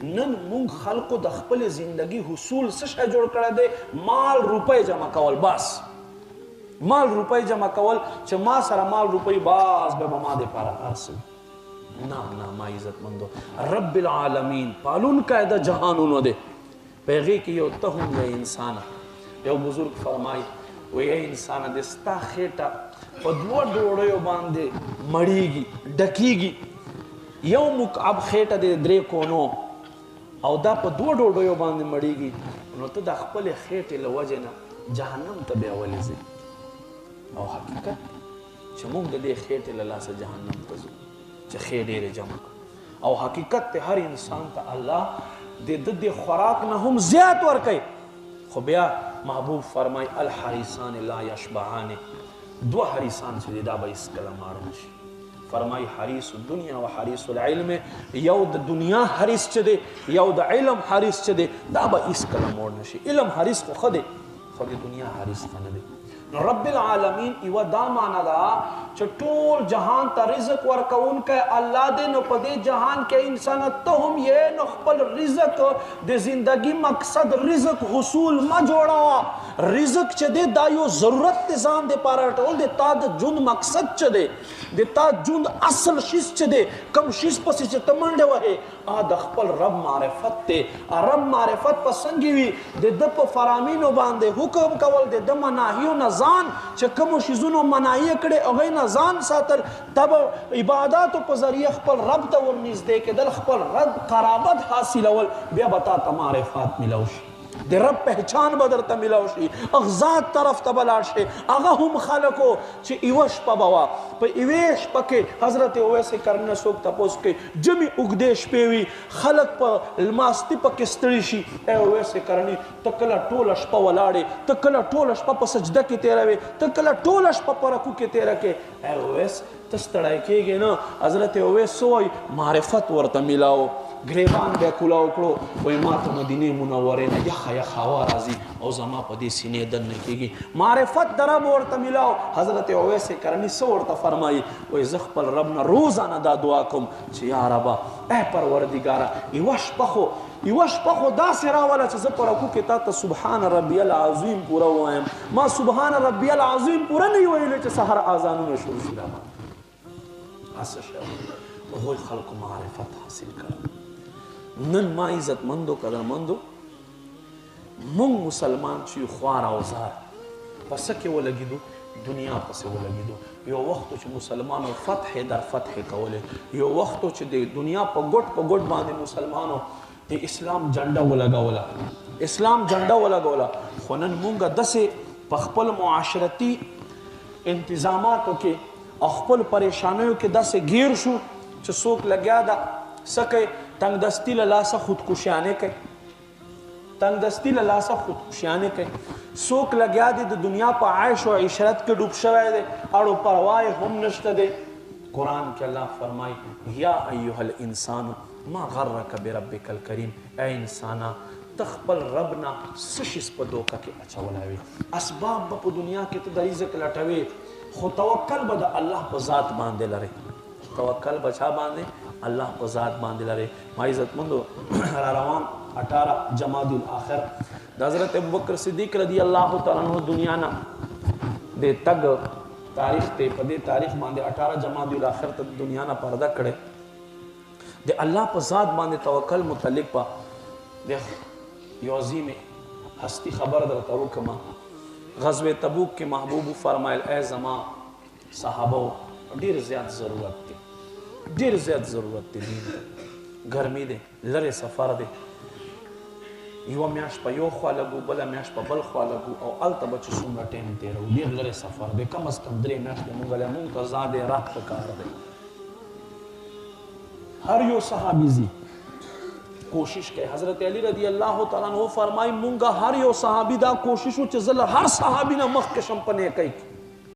نن مونږ خلقو د خپل زندگی حصول څه شی جوړ کړی دی؟ مال روپۍ جمع کول. بس مال روپۍ جمع کول چې ما سره مال روپۍ باز به ما دپاره حاصل. نه نه ما عزت مندو، رب العالمین پالونکی د جهانونو دی. په هغې کې یو ته هم یې انسانه. یو بزرگ فرمایي وی ای انسانه د ستا خېټه په دوه ډوډیو باندې مړیږي ډکیږي. یو مکعب خېټه د 3 کونو او دا په دوه ډوډیو باندې مړیږي، نو ته د خپلې خېټې له وجې نه جهنم ته بیا ولې ځې؟ او حقیقت چې موږ د دې خېټې له لاسه جهنم ته ځو چې خې ډېرې جمع کړو. او حقیقت ته هر انسان ته الله د خوراک نه هم زیات ورکوي. خو بیا محبوب فرمای الحریصان لا یشبعان، 2 حریصان چې دی دا به هیڅکله ماړه نشي. فرمای حریص الدنیا و حریص العلم، یو د دنیا حریص چې دی یو د علم حریص چې دی دا به هیڅکله موړ نشي. علم حریص خو ښه دی خو د دنیا حریص ښه نه دی. نو رب العالمین یوه دا معنی ده چې ټول جهان ته رزق ورکوونکی الله دی. نو په دې جهان کې انسان ته هم یې نو خپل رزق د زندگی مقصد رزق حصول ما جوړوه. رزق چې دی دا یو ضرورت دی ځان دپاره ټول د تا د ژوند مقصد چې دی د تا ژوند اصل شیز چې دی کوم شیز پسې چې ته منډې وهې د خپل رب معرفت دی. رب معرفت په څنګه وي؟ د ده په فرامینو باندې حکم کول، د ده مناهیو نه ځان چې کومو شیزونو مناهي کړې هغوی نه ځان ساتل، تب عباداتو په ذریعه خپل رب ته ورنږدې کېدل، خپل رب قرابت حاصلول، بیا به تا ته معرفات میلاو شي، د رب پہچان به درته میلاو شي، اغزاد طرف ته به لاړ شي. هغه هم خلکو چې یوه شپه به وه، په یوې شپه کې حضرت اویس کرنه څوک تپوس کوي جمعې اوږدې شپې وي، خلک په لماستي پکې ستړي شي. ای اویس کرني ته کله ټوله شپه ولاړې، ته کله ټوله شپه په سجده کې تېروې، ته کله ټوله شپه په رکوع کې تېره کې. ای اویس ته ستړی کېږې نه؟ حضرت اویس څه وایي؟ معرفت ورته میلاو. گریبان بیا کولاو کړو، وایي ما ته مدینې منورې نه یخه یخه هوا راځي او زما په دې سینې دننه کېږي. معرفت د رب ورته میلاو. حضرت اویس کرني څه ورته فرمایي؟ وایي زه خپل رب نه روزانه دا دعا کوم چې یا ربه ای پروردګاره یوه شپه خو داسې راوله چې زه په رکوع کې تا ته سبحان ربی العظیم پوره ووایم. ما سبحان ربی العظیم پوره نه وي ویلی چې سحر اذانونه شروع شي. دا هسه شی هغوی خلکو معرفت حاصل کړه. نن ما عزت مندو قدر مندو مونږ مسلمان چې خوار او زار په څه کې ولګېدو؟ دنیا پسې ولګېدو. یو وخت چې مسلمانو فتح در فتح کولې، یو وخت چې د دنیا په ګوټ باندې مسلمانو د اسلام جنډه ولګوله، اسلام جنډه ولګوله. خو نن مونږ داسې په خپل معاشرتي انتظاماتو کې او خپل پریشانیو کې داسې گیر شو چې څوک لګیا ده څه کوي؟ تنگ دستی له لاسه خودکشیانې کوي، تنگ دستی له لاسه خودکشیانې کوي. څوک لګیا دی د دنیا په عیش و عشرت کې ډوب شوی دی، اړو پروا هم نشته دی. قرآن کې الله فرمایي یا ایها الانسان ما غرک بربک الکریم، ای انسانا ته خپل رب نه څه شیز په دوکه کې اچولی وي. اسباب به په دنیا کې ته د رزق لټوې، خو توکل به د الله په ذات باندې لرې. توکل به چا باندې؟ الله په ذات باندې لري. ما عزت مندو را روان 18 جمادی الاخر د حضرت ابوبکر صدیق رضی الله تعالی عنہ دنیا نه د تګ تاریخ ته په دې تاریخ باندې 18 جمادی الاخر ته دنیا نه پرده کړي. د الله په ذات باندې توکل متعلق په د یو عظیم هستی خبر درته وکما. غزوه تبوک کې محبوب فرمایل ای زما صحابه ډیر زیات ضرورت دی، ډیر زیات ضرورت دی، ګرمي دی، لرې سفر دی، یوه میاشت په یو خوا لګو بله میاشت په بل خوا لګو او هلته به چې څومره ټایم تېروو ډېر لرې سفر دی، کم از کم 3 میاشتې مونږ ته ځا دی رات پکار دی. هر یو صحابي ځي کوشش کوي. حضرت علی رضی الله تعالی عنہ فرمایي مونږ هر یو صحابي دا کوشش و چې زه له هر صحابي نه مخکې شم په نیکۍ کې.